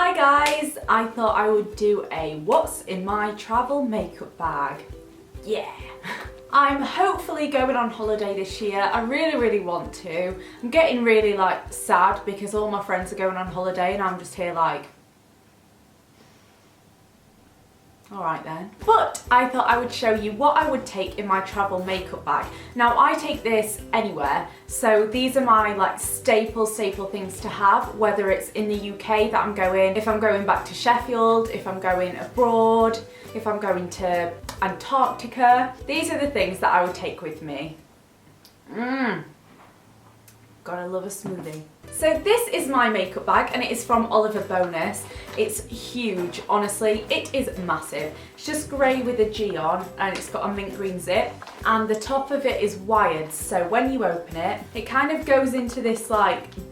Hi guys, I thought I would do a what's in my travel makeup bag. Yeah. I'm hopefully going on holiday this year. I really want to. I'm getting really sad because all my friends are going on holiday and I'm just here alright then. But I thought I would show you what I would take in my travel makeup bag. Now I take this anywhere, so these are my staple things to have, whether it's in the UK that I'm going, if I'm going back to Sheffield, if I'm going abroad, if I'm going to Antarctica. These are the things that I would take with me. Gotta love a smoothie. So this is my makeup bag and it is from Oliver Bonus. It's huge, honestly. It is massive. It's just grey with a G on and it's got a mint green zip and the top of it is wired, so when you open it, it kind of goes into this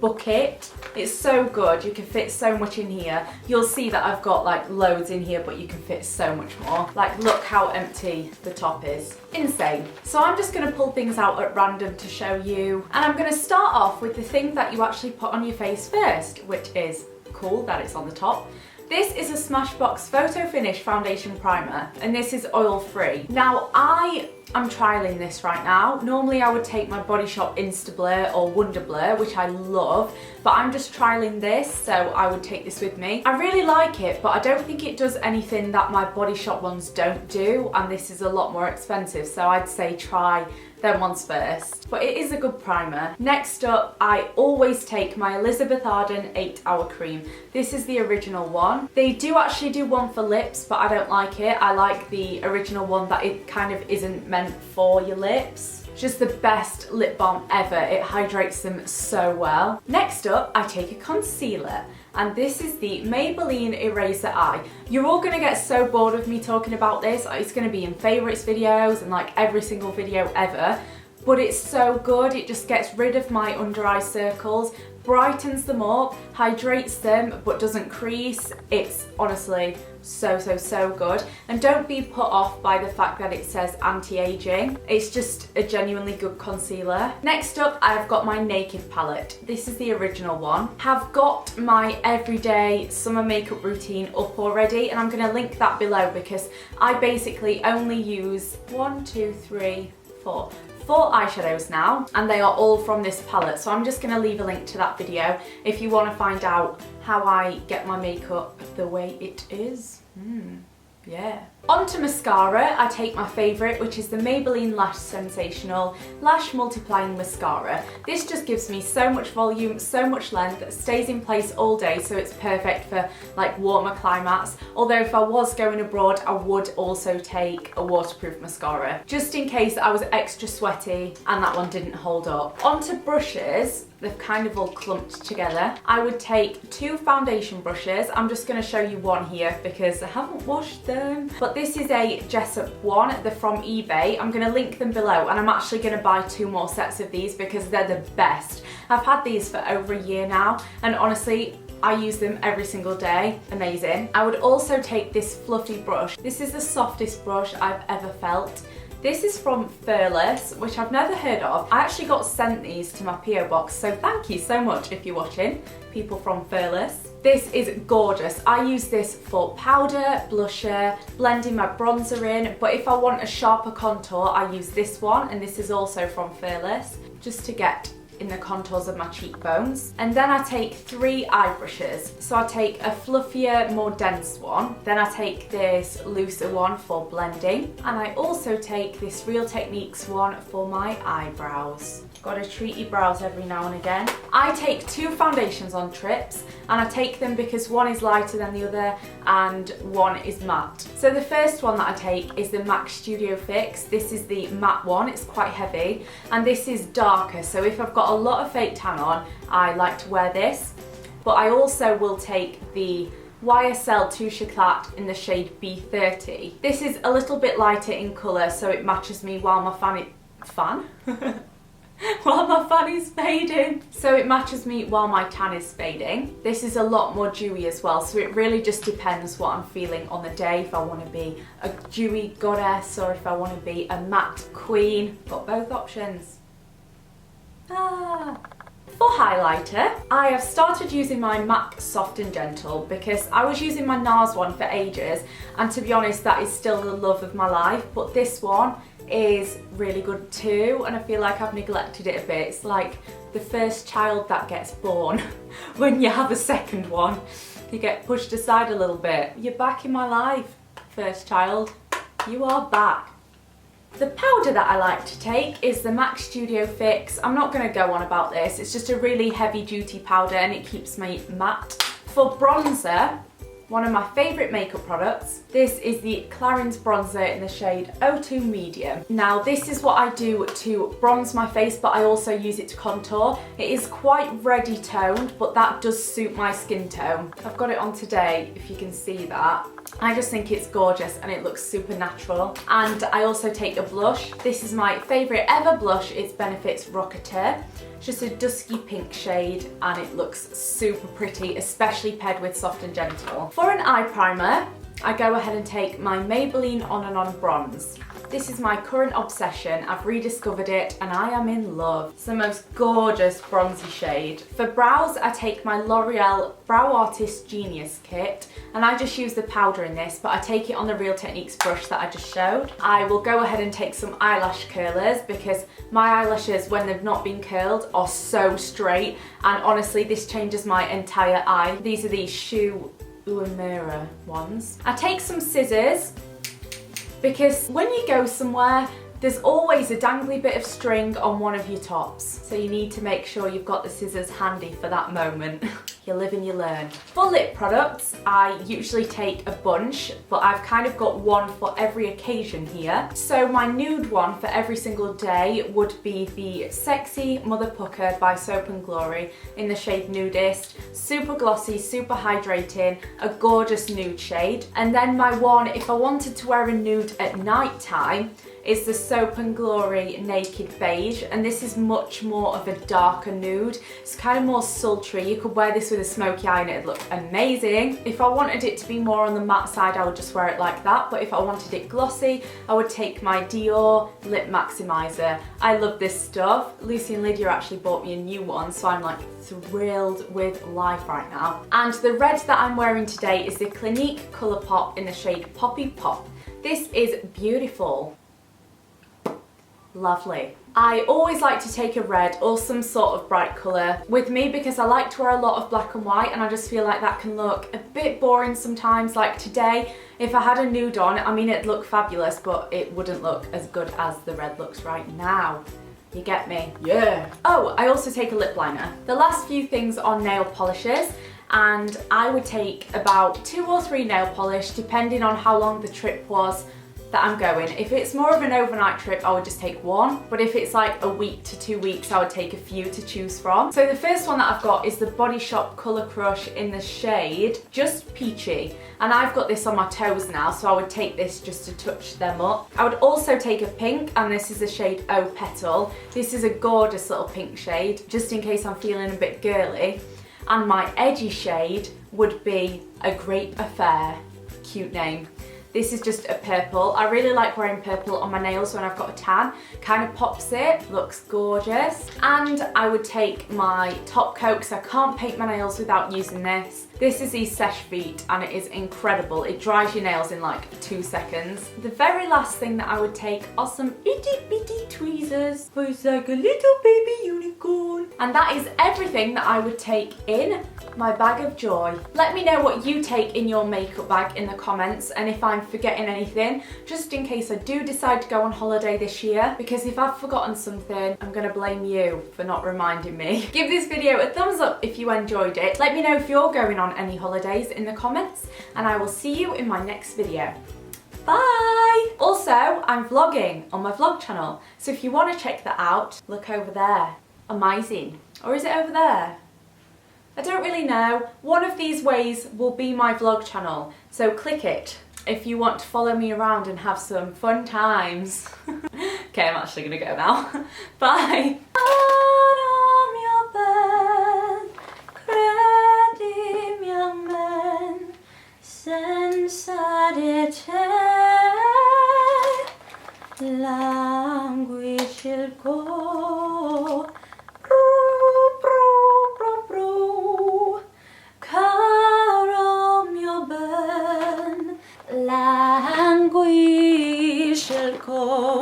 bucket. It's so good, you can fit so much in here. You'll see that I've got loads in here, but you can fit so much more. Look how empty the top is. Insane. So I'm just gonna pull things out at random to show you, and I'm gonna start off with the thing that you actually put on your face first, which is cool that it's on the top. This is a Smashbox Photo Finish Foundation Primer, and this is oil free. Now I am trialing this right now. Normally I would take my Body Shop Insta Blur or Wonder Blur, which I love, but I'm just trialing this, so I would take this with me. I really like it, but I don't think it does anything that my Body Shop ones don't do, and this is a lot more expensive, so I'd say try them ones first. But it is a good primer. Next up, I always take my Elizabeth Arden 8-Hour Cream. This is the original one. They do actually do one for lips, but I don't like it. I like the original one that it kind of isn't meant for your lips. Just the best lip balm ever. It hydrates them so well. Next up, I take a concealer. And this is the Maybelline Eraser Eye. You're all gonna get so bored of me talking about this. It's gonna be in favorites videos and every single video ever. But it's so good. It just gets rid of my under eye circles, brightens them up, hydrates them, but doesn't crease. It's honestly so good. And don't be put off by the fact that it says anti-aging. It's just a genuinely good concealer. Next up, I've got my Naked palette. This is the original one. Have got my everyday summer makeup routine up already, and I'm gonna link that below because I basically only use 4 eyeshadows now, and they are all from this palette, so I'm just going to leave a link to that video if you want to find out how I get my makeup the way it is. Yeah. On to mascara, I take my favourite, which is the Maybelline Lash Sensational Lash Multiplying Mascara. This just gives me so much volume, so much length, stays in place all day, so it's perfect for warmer climates. Although if I was going abroad, I would also take a waterproof mascara, just in case I was extra sweaty and that one didn't hold up. Onto brushes. They've kind of all clumped together. I would take 2 foundation brushes. I'm just going to show you one here because I haven't washed them. But this is a Jessup one. They're from eBay. I'm going to link them below, and I'm actually going to buy 2 more sets of these because they're the best. I've had these for over a year now, and honestly, I use them every single day. Amazing. I would also take this fluffy brush. This is the softest brush I've ever felt. This is from Fearless, which I've never heard of. I actually got sent these to my PO box, so thank you so much if you're watching, people from Fearless. This is gorgeous. I use this for powder, blusher, blending my bronzer in, but if I want a sharper contour, I use this one, and this is also from Fearless, just to get in the contours of my cheekbones. And then I take 3 eye brushes. So I take a fluffier, more dense one. Then I take this looser one for blending. And I also take this Real Techniques one for my eyebrows. Gotta treat your brows every now and again. I take 2 foundations on trips, and I take them because one is lighter than the other and one is matte. So the first one that I take is the MAC Studio Fix. This is the matte one, it's quite heavy, and this is darker, so if I've got a lot of fake tan on, I like to wear this. But I also will take the YSL Touche Eclat in the shade B30. This is a little bit lighter in colour, so it matches me while my while my fan is fading. So it matches me while my tan is fading. This is a lot more dewy as well, so it really just depends what I'm feeling on the day. If I want to be a dewy goddess or if I want to be a matte queen. Got both options. For highlighter, I have started using my MAC Soft and Gentle because I was using my NARS one for ages, and to be honest that is still the love of my life, but this one is really good too, and I feel like I've neglected it a bit. It's like the first child that gets born. When you have a second one, you get pushed aside a little bit. You're back in my life, first child. You are back. The powder that I like to take is the MAC Studio Fix. I'm not going to go on about this. It's just a really heavy duty powder and it keeps me matte. For bronzer, one of my favourite makeup products, this is the Clarins bronzer in the shade 02 Medium. Now this is what I do to bronze my face, but I also use it to contour. It is quite reddy toned, but that does suit my skin tone. I've got it on today, if you can see that. I just think it's gorgeous and it looks super natural. And I also take a blush. This is my favourite ever blush. It's Benefit's Rocketeer. It's just a dusky pink shade and it looks super pretty, especially paired with Soft and Gentle. For an eye primer, I go ahead and take my Maybelline On and On Bronze. This is my current obsession. I've rediscovered it and I am in love. It's the most gorgeous bronzy shade. For brows, I take my L'Oreal Brow Artist Genius Kit, and I just use the powder in this, but I take it on the Real Techniques brush that I just showed. I will go ahead and take some eyelash curlers because my eyelashes, when they've not been curled, are so straight, and honestly this changes my entire eye. These are the Shu Uemura ones. I take some scissors because when you go somewhere, there's always a dangly bit of string on one of your tops. So you need to make sure you've got the scissors handy for that moment. You live and you learn. For lip products, I usually take a bunch, but I've kind of got one for every occasion here. So my nude one for every single day would be the Sexy Mother Pucker by Soap & Glory in the shade Nudist. Super glossy, super hydrating, a gorgeous nude shade. And then my one, if I wanted to wear a nude at night time, is the Soap & Glory Naked Beige, and this is much more of a darker nude. It's kind of more sultry. You could wear this with a smoky eye and it'd look amazing. If I wanted it to be more on the matte side, I would just wear it like that, but if I wanted it glossy, I would take my Dior Lip Maximizer. I love this stuff. Lucy and Lydia actually bought me a new one, so I'm like thrilled with life right now. And the red that I'm wearing today is the Clinique Colourpop in the shade Poppy Pop. This is beautiful. Lovely. I always like to take a red or some sort of bright colour with me because I like to wear a lot of black and white, and I just feel like that can look a bit boring sometimes. Like today, if I had a nude on, I mean it'd look fabulous, but it wouldn't look as good as the red looks right now. You get me? Yeah. Oh, I also take a lip liner. The last few things are nail polishes, and I would take about 2 or 3 nail polish depending on how long the trip was that I'm going. If it's more of an overnight trip, I would just take 1, but if it's like a week to 2 weeks, I would take a few to choose from. So the first one that I've got is the Body Shop Colour Crush in the shade Just Peachy, and I've got this on my toes now, so I would take this just to touch them up. I would also take a pink, and this is the shade Oh Petal. This is a gorgeous little pink shade, just in case I'm feeling a bit girly. And my edgy shade would be a Grape Affair. Cute name. This is just a purple. I really like wearing purple on my nails when I've got a tan. Kind of pops it, looks gorgeous. And I would take my top coat because I can't paint my nails without using this. This is the Seche Vite and it is incredible. It dries your nails in like 2 seconds. The very last thing that I would take are some itty bitty tweezers. It's like a little baby unicorn. And that is everything that I would take in my bag of joy. Let me know what you take in your makeup bag in the comments, and if I'm forgetting anything, just in case I do decide to go on holiday this year, because if I've forgotten something, I'm gonna blame you for not reminding me. Give this video a thumbs up if you enjoyed it. Let me know if you're going on any holidays in the comments, and I will see you in my next video. Bye! Also, I'm vlogging on my vlog channel, so if you want to check that out, look over there. Amazing. Or is it over there? I don't really know. One of these ways will be my vlog channel, so click it if you want to follow me around and have some fun times. Okay, I'm actually gonna go now. Bye! Language go languisce il cor.